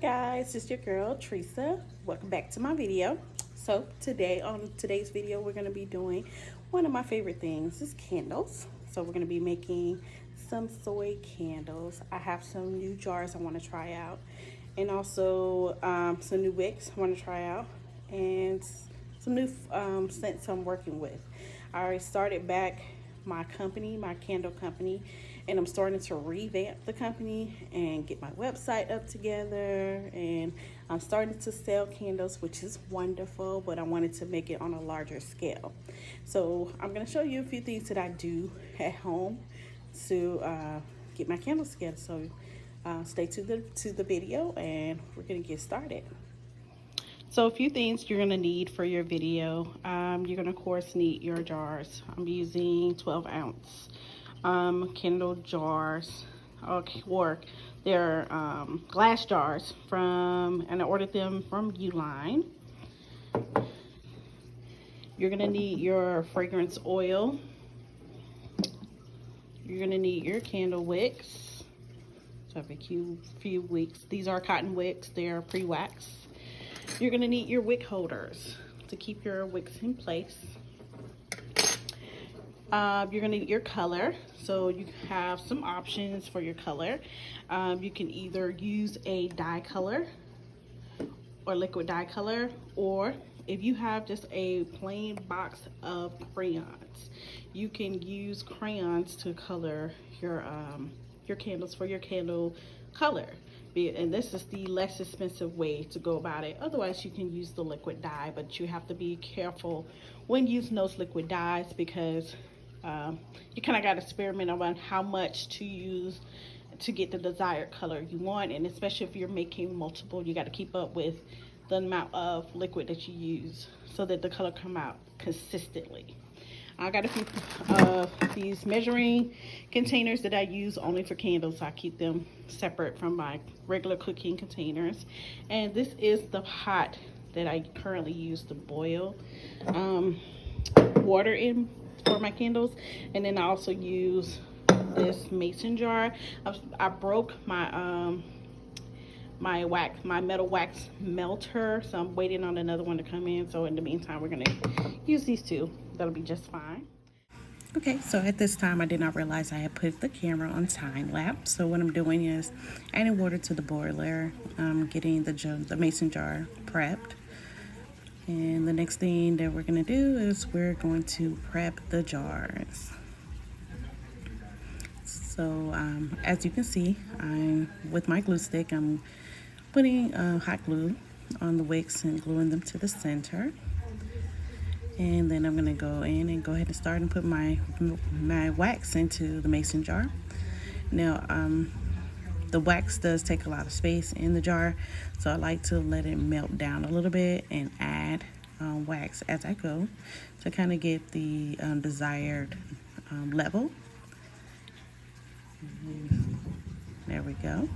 Guys, it's your girl Teresa. Welcome back to my video. So today, on today's video, we're going to be doing one of my favorite things is candles. So we're going to be making some soy candles. I have some new jars I want to try out, and also some new wicks I want to try out, and some new scents I'm working with. I already started back my company, my candle company, and I'm starting to revamp the company and get my website up together, and I'm starting to sell candles, which is wonderful, but I wanted to make it on a larger scale. So I'm going to show you a few things that I do at home to get my candles together. So stay to the video, and we're going to get started. So a few things you're going to need for your video. You're going to, of course, need your jars. I'm using 12-ounce candle jars, or they're glass jars and I ordered them from Uline. You're going to need your fragrance oil. You're going to need your candle wicks. So I have a few wicks. These are cotton wicks. They are pre-waxed. You're going to need your wick holders to keep your wicks in place. You're going to need your color. So you have some options for your color. You can either use a dye color or liquid dye color, or if you have just a plain box of crayons, you can use crayons to color your candles for your candle color. And this is the less expensive way to go about it. Otherwise, you can use the liquid dye, but you have to be careful when using those liquid dyes, because you kind of got to experiment on how much to use to get the desired color you want. And especially if you're making multiple, you got to keep up with the amount of liquid that you use so that the color come out consistently. I got a few of these measuring containers that I use only for candles. I keep them separate from my regular cooking containers. And this is the pot that I currently use to boil water in for my candles. And then I also use this mason jar. I broke my my metal wax melter, so I'm waiting on another one to come in. So in the meantime, we're gonna use these two. That'll be just fine. Okay, so at this time I did not realize I had put the camera on time lapse. So what I'm doing is adding water to the boiler, getting the mason jar prepped. And the next thing that we're gonna do is we're going to prep the jars. So as you can see, with my glue stick, I'm putting hot glue on the wicks and gluing them to the center. And then I'm going to go in and go ahead and start and put my wax into the mason jar. Now, the wax does take a lot of space in the jar, so I like to let it melt down a little bit and add wax as I go to kind of get the desired level. There we go.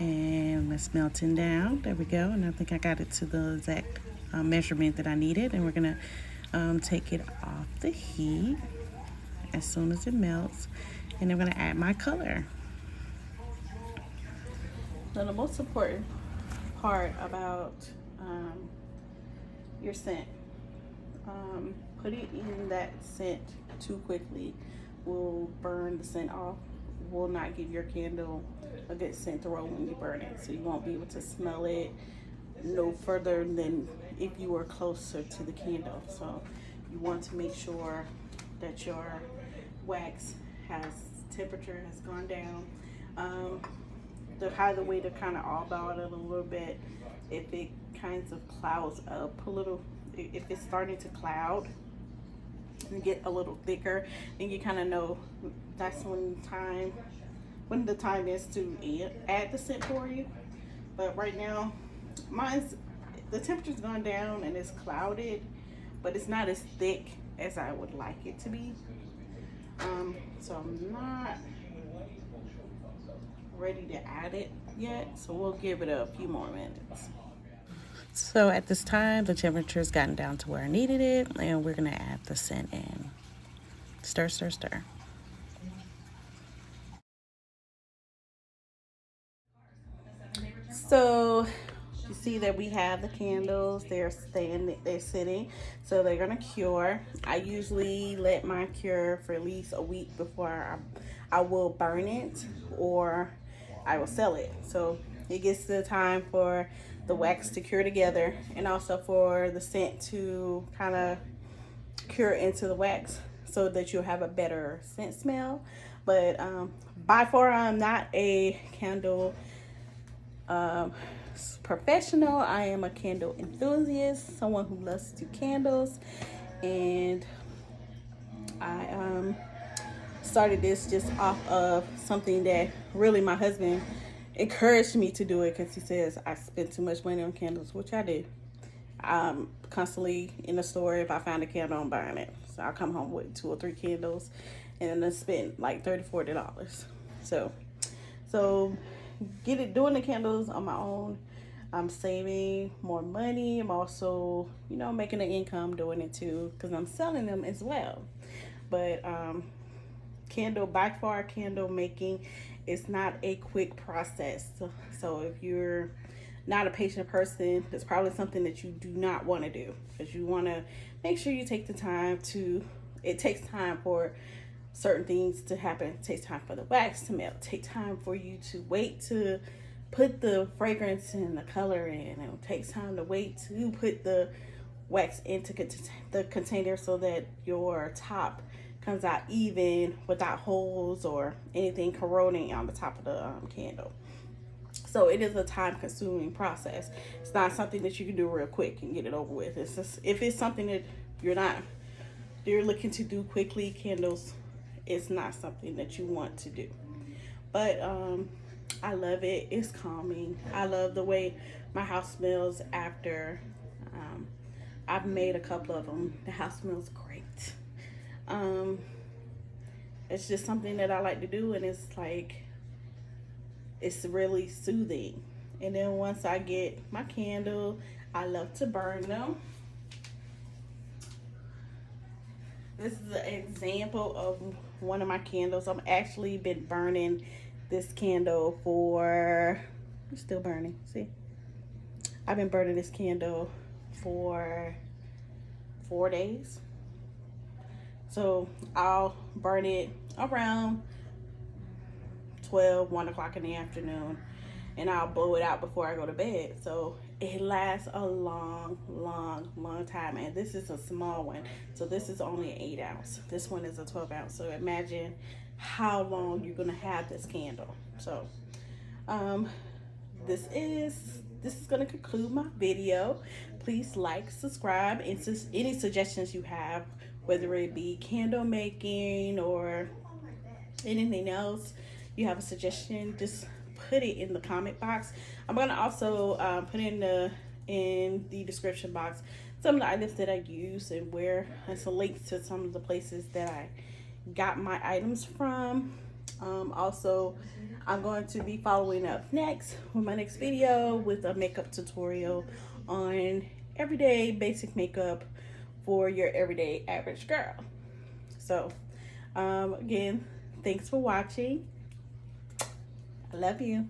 And it's melting down. There we go. And I think I got it to the exact measurement that I needed. And we're going to take it off the heat as soon as it melts. And I'm going to add my color. Now, the most important part about your scent, putting in that scent too quickly will burn the scent off, will not give your candle a good scent to roll when you burn it. So you won't be able to smell it no further than if you were closer to the candle. So you want to make sure that your wax temperature has gone down. The way to kind of eyeball it a little bit, if it kinds of clouds up a little, if it's starting to cloud and get a little thicker, then you kind of know that's when the time is to add the scent for you. But right now, the temperature's gone down and it's clouded, but it's not as thick as I would like it to be. So I'm not ready to add it yet, so we'll give it a few more minutes. So at this time, the temperature's gotten down to where I needed it, and we're gonna add the scent in. Stir, stir, stir. So you see that we have the candles. They're sitting, so they're gonna cure. I usually let mine cure for at least a week before I will burn it or I will sell it. So it gets the time for the wax to cure together and also for the scent to kind of cure into the wax so that you'll have a better scent smell. But by far, I'm not a candle professional. I am a candle enthusiast, someone who loves to do candles, and I started this just off of something that really my husband encouraged me to do it because he says I spend too much money on candles, which I do. I'm constantly in the store. If I find a candle, I'm buying it. So I'll come home with 2 or 3 candles and then spend like $30-$40. So doing the candles on my own. I'm saving more money. I'm also, making an income doing it too because I'm selling them as well. But by far, candle making is not a quick process. So if you're not a patient person, it's probably something that you do not want to do because you want to make sure you take the time it takes time for certain things to happen. It takes time for the wax to melt. It takes time for you to wait to put the fragrance and the color in. It takes time to wait to put the wax into the container so that your top comes out even without holes or anything corroding on the top of the candle. So it is a time-consuming process. It's not something that you can do real quick and get it over with. It's just, if it's something that you're looking to do quickly, candles is not something that you want to do. But I love it. It's calming. I love the way my house smells after I've made a couple of them. The house smells great. It's just something that I like to do, and it's really soothing. And then once I get my candle, I love to burn them. This is an example of one of my candles. I've actually been burning this candle it's still burning, see? I've been burning this candle for 4 days. So I'll burn it around 1 o'clock in the afternoon, and I'll blow it out before I go to bed. So it lasts a long time. And this is a small one, so this is only an 8 ounce. This one is a 12 ounce. So imagine how long you're gonna have this candle. So this is gonna conclude my video. Please like, subscribe, and any suggestions you have, whether it be candle making or anything else, you have a suggestion, just put it in the comment box. I'm gonna also put in the description box some of the items that I use and some links to some of the places that I got my items from. Also, I'm going to be following up next with my next video with a makeup tutorial on everyday basic makeup for your everyday average girl. So again, thanks for watching. I love you.